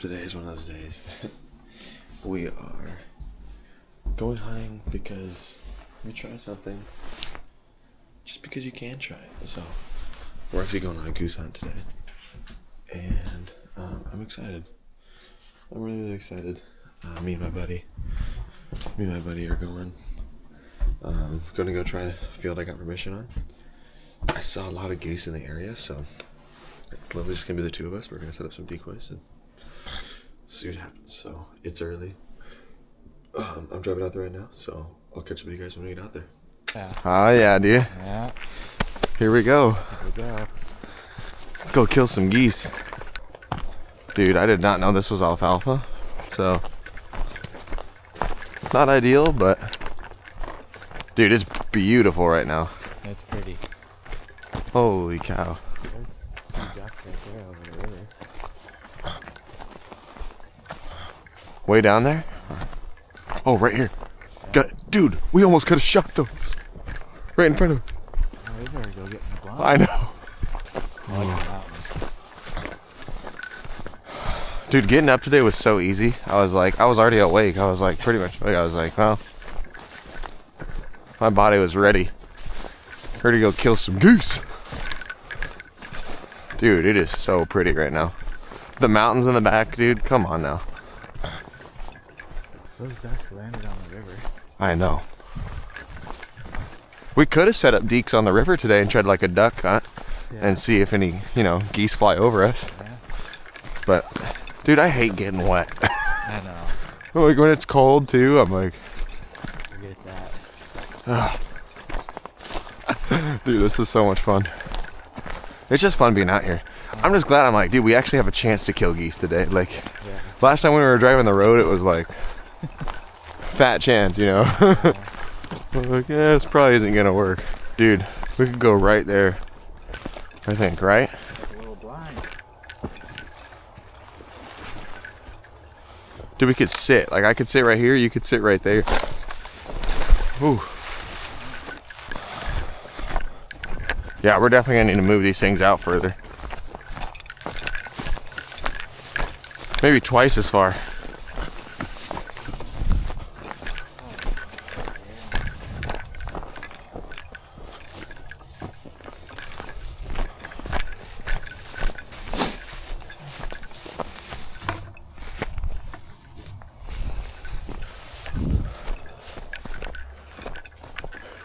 today is one of those days that we are going hunting because we try something just because you can try it. So we're actually going on a goose hunt today, and I'm excited. I'm really excited. Me and my buddy are going. Gonna go try a field I got permission on. I saw a lot of geese in the area, so it's literally just gonna be the two of us. We're gonna set up some decoys and see what happens. So it's early. I'm driving out there right now, so I'll catch up with you guys when we get out there. Yeah. Oh yeah, dude. Yeah. Here we go. Here we go. Let's go kill some geese. Dude, I did not know this was alfalfa, so not ideal, but dude, it's beautiful right now. It's pretty. Holy cow. There's some ducks right there over the river. Way down there? Oh, right here. Dude, we almost could have shot those. Right in front of him. Oh, we better go get in the blind. I know. I like the mountains. Dude, getting up today was so easy. I was already awake. I was like, pretty much awake. I was like, well, my body was ready. Ready to go kill some goose. Dude, it is so pretty right now. The mountains in the back, dude, come on now. Those ducks landed on the river. I know. We could have set up deeks on the river today and tried like a duck hunt and see if any, geese fly over us. Yeah. But, dude, I hate getting wet. I know. Like when it's cold too, I'm like, Forget that. dude, this is so much fun. It's just fun being out here. I'm just glad I'm like, dude, we actually have a chance to kill geese today. Like, Yeah. last time we were driving the road, it was like, fat chance, Yeah. I'm like, yeah, this probably isn't gonna work. Dude, we could go right there, I think, right? A little blind. Dude, we could sit. Like, I could sit right here, you could sit right there. Ooh. Yeah, we're definitely gonna need to move these things out further. Maybe twice as far.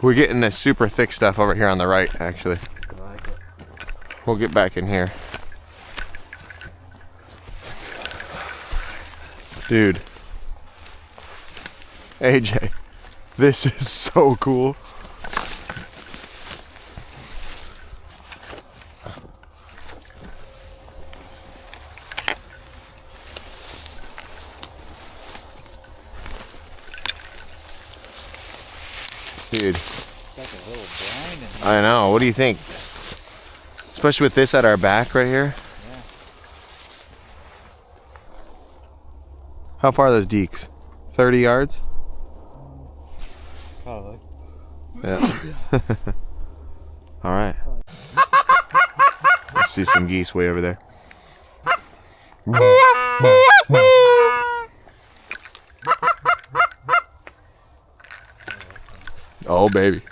We're getting this super thick stuff over here on the right, actually. I like it. We'll get back in here. Dude. AJ, this is so cool. Dude. It's like a little blind in here. I know. What do you think? Especially with this at our back right here. Yeah. How far are those deeks? 30 yards? Probably. Yeah. All right. I see some geese way over there. Oh, baby.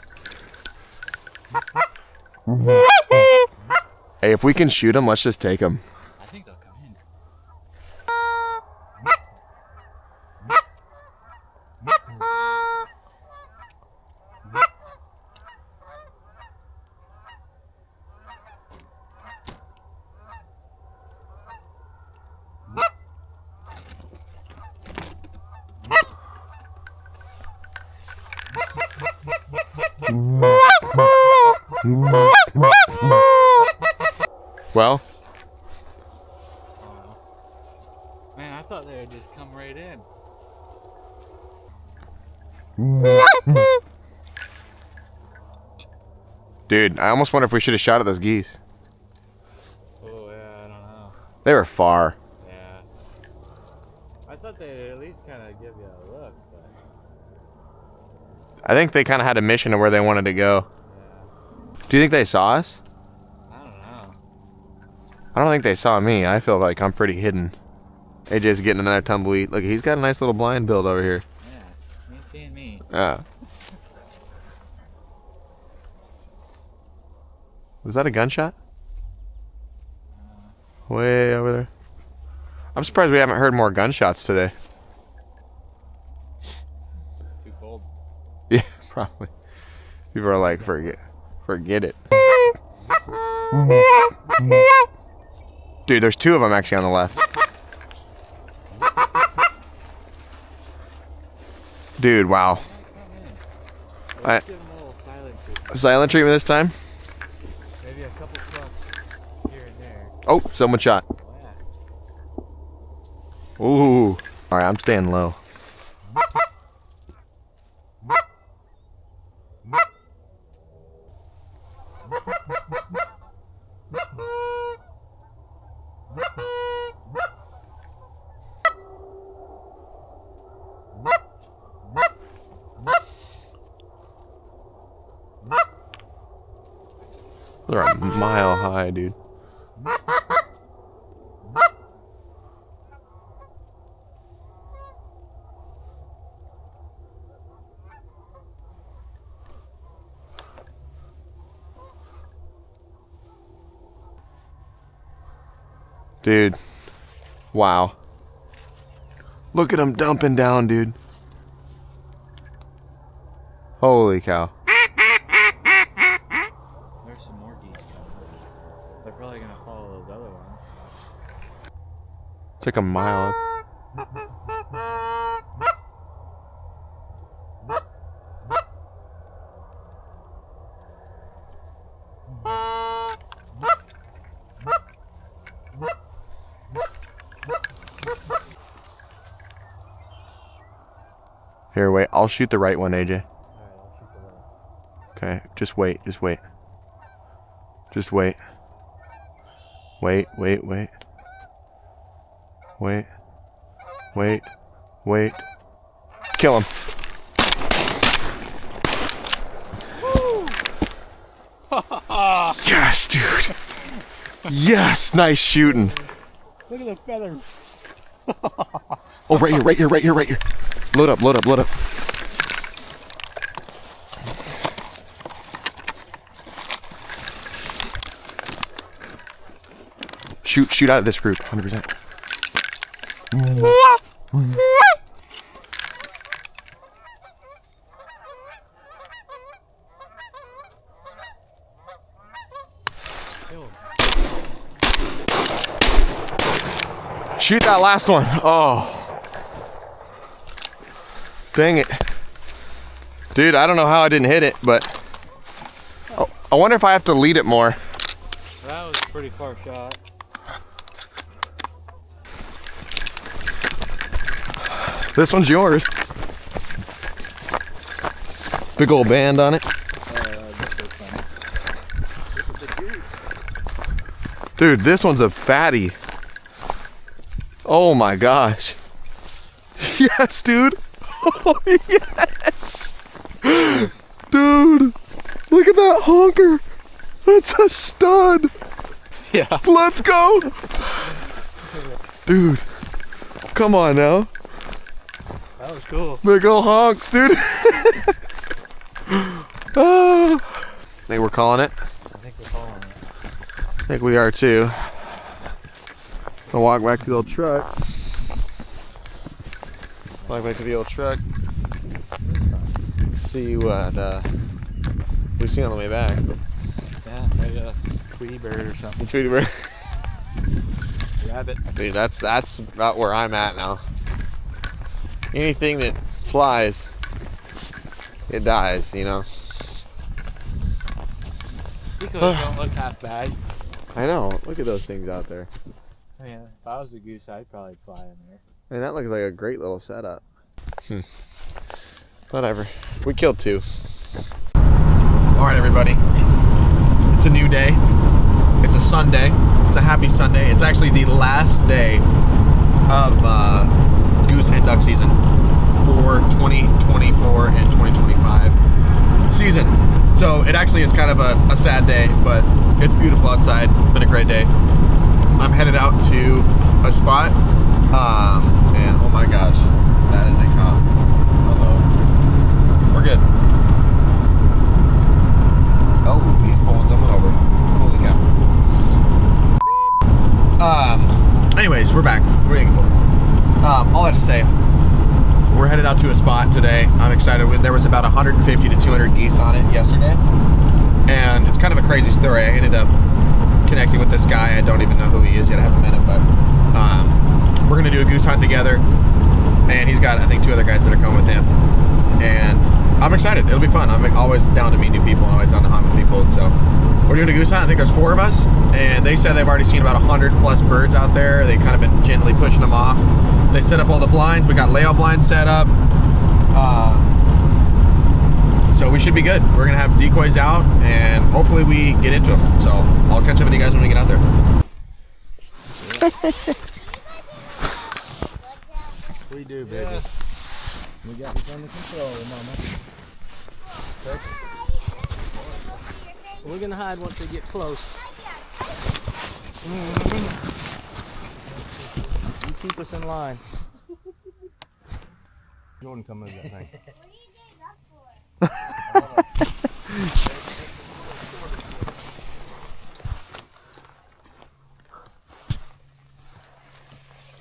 Hey, if we can shoot them, let's just take them. I think they'll come in. Well, Man, I thought they would just come right in. dude, I almost wonder if we should have shot at those geese. Oh, yeah, I don't know. They were far. Yeah. I thought they'd at least kind of give you a look, but I think they kind of had a mission of where they wanted to go. yeah. Do you think they saw us? I don't know. I don't think they saw me. I feel like I'm pretty hidden. AJ's getting another tumbleweed. Look, he's got a nice little blind build over here. Yeah, you ain't seeing me. Was that a gunshot? Way over there. I'm surprised we haven't heard more gunshots today. Too cold. Yeah, probably. People are like, forget it. Dude, there's 2 of them actually on the left. Dude, wow. Let's give them a little silent treatment. Silent treatment this time? Maybe a couple trucks here and there. Oh, someone shot. Oh, yeah. Ooh. Alright, I'm staying low. They're a mile high, dude. Dude. Wow. Look at him dumping down, dude. Holy cow. There's some more geese coming. They're probably gonna follow those other ones. It's like a mile. Here, wait. I'll shoot the right one, AJ. Alright, I'll shoot the left. Okay, just wait. Just wait. Just wait. Wait, wait, wait. Wait. Wait. Wait. Kill him. Yes, dude. Yes, nice shooting. Look at the feathers. Oh, right here, right here, right here, right here. Load up, load up, load up. Shoot out of this group, 100%. Shoot that last one. Oh. Dang it. Dude, I don't know how I didn't hit it, but oh, I wonder if I have to lead it more. That was a pretty far shot. This one's yours. Big old band on it. Dude, this one's a fatty. Oh my gosh. Yes, dude. Oh, yes. Dude, look at that honker. That's a stud. Yeah. Let's go. Dude, come on now. That was cool. Big ol' honks, dude. Oh. Think we're calling it? I think we're calling it. I think we are too. I'll walk back to the old truck. Walk back to the old truck. See what we see on the way back. Yeah, maybe a Tweety bird or something. Tweety bird. Rabbit. Dude, that's about where I'm at now. Anything that flies, it dies, you know. Decoys don't look half bad. I know. Look at those things out there. Yeah, if I was a goose, I'd probably fly in there. Man, that looks like a great little setup. Whatever. We killed 2. Alright, everybody. It's a new day. It's a Sunday. It's a happy Sunday. It's actually the last day of goose and duck season for 2024 and 2025 season. So it actually is kind of a sad day, but it's beautiful outside. It's been a great day. I'm headed out to a spot And oh my gosh, that is a cop. Hello. We're good. Oh, he's pulling someone over. Holy cow. Anyways, we're back. All that to say, we're headed out to a spot today. I'm excited. There was about 150 to 200 geese on it yesterday. And it's kind of a crazy story. I ended up connecting with this guy. I don't even know who he is yet. I haven't met him, but we're gonna do a goose hunt together. And he's got, I think, 2 other guys that are coming with him. And I'm excited. It'll be fun. I'm always down to meet new people. I'm always down to hunt with people. So we're doing a goose hunt. I think there's 4 of us. And they said they've already seen about 100 plus birds out there. They've kind of been gently pushing them off. They set up all the blinds. We got layout blinds set up. So we should be good. We're gonna have decoys out and hopefully we get into them. So I'll catch up with you guys when we get out there. We do, baby. Yeah. We got this under control, Mama. Okay. We're gonna hide once they get close. You keep us in line. Jordan, come over that thing. What are you getting up for?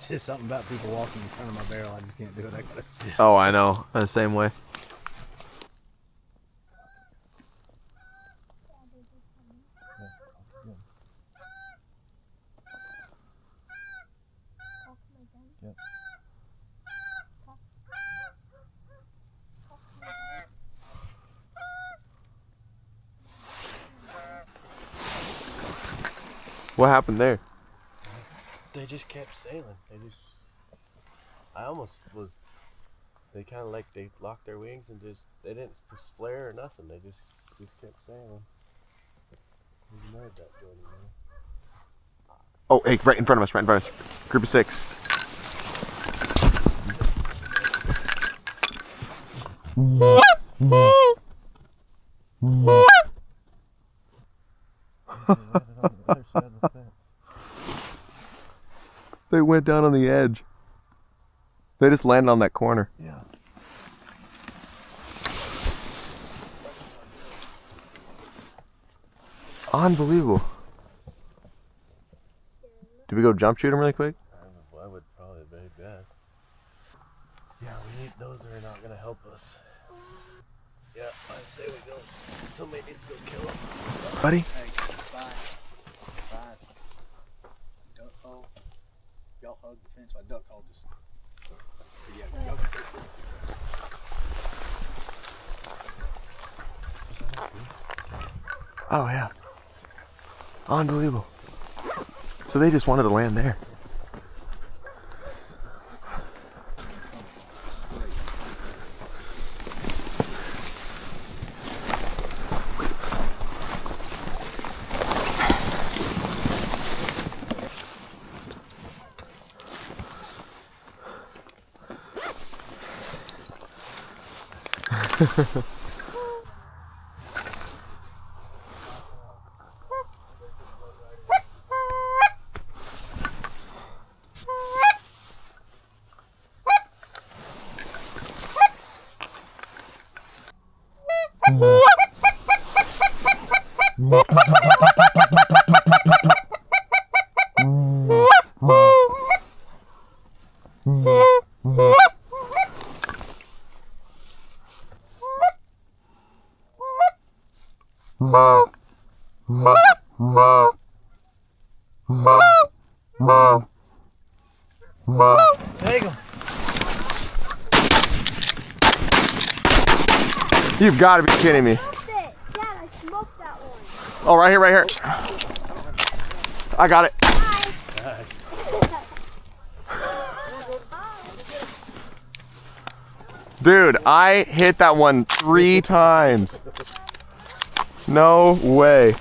Just something about people walking in front of my barrel. I just can't do it. I gotta. Oh, I know. The same way. What happened there? They just kept sailing. I almost was. They kind of like they locked their wings and they didn't flare or nothing. They just kept sailing. That going, oh, hey, right in front of us, Group of 6. They went down on the edge. They just landed on that corner. Yeah. Unbelievable. Do we go jump shoot them really quick? I would probably be best. Yeah, we need those that are not going to help us. Yeah, I say we go. Somebody needs to go kill them. Buddy? Hey, five. Duck hole. Y'all hug the fence. My duck hole just. Yeah, duck. Oh, yeah. Unbelievable. So they just wanted to land there. Take him. You've got to be kidding me. Dad, I smoked that one. Oh, right here. I got it. Dude, I hit that one 3 times. No way.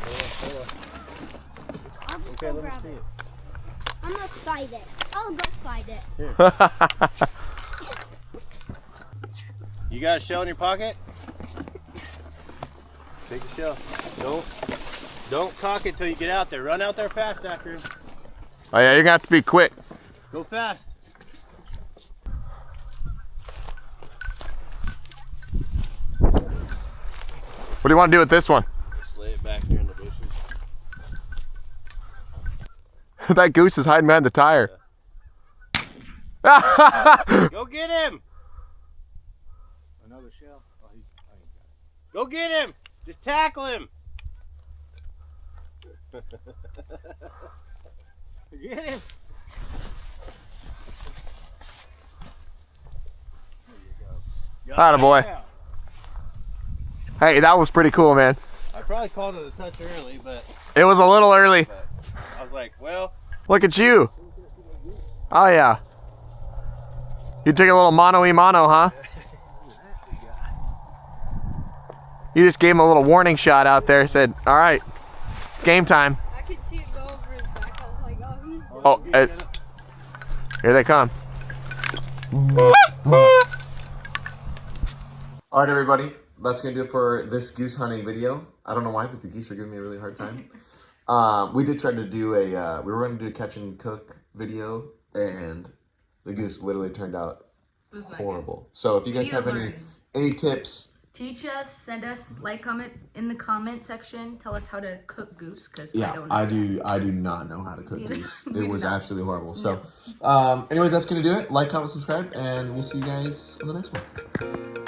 I'll just go grab it. I'm gonna fight it. I'll go fight it. You got a shell in your pocket? Take the shell. Don't cock it till you get out there. Run out there fast after him. Oh yeah, you're gonna have to be quick. Go fast. What do you want to do with this one? Just lay it back here in the bushes. That goose is hiding behind the tire. Go get him! Another shell? Oh, I ain't got it. Go get him! Just tackle him! Get him! Atta boy. Hey, that was pretty cool, man. I probably called it a touch early, but It was a little early. I was like, well, Look at you. Oh, yeah. You took a little mano-y-mano, huh? You just gave him a little warning shot out there. Said, all right, it's game time. I could see it go over his back. I was like, oh, he's Oh, here they come. All right, everybody. That's going to do it for this goose hunting video. I don't know why, but the geese are giving me a really hard time. We did try to do we were going to do a catch and cook video, and the goose literally turned out horrible. So if you guys have any tips, teach us, send us, comment in the comment section. Tell us how to cook goose, because yeah, I don't know. I do not know how to cook goose. We It do was not. absolutely horrible. So, anyways, that's going to do it. Like, comment, subscribe, and we'll see you guys in the next one.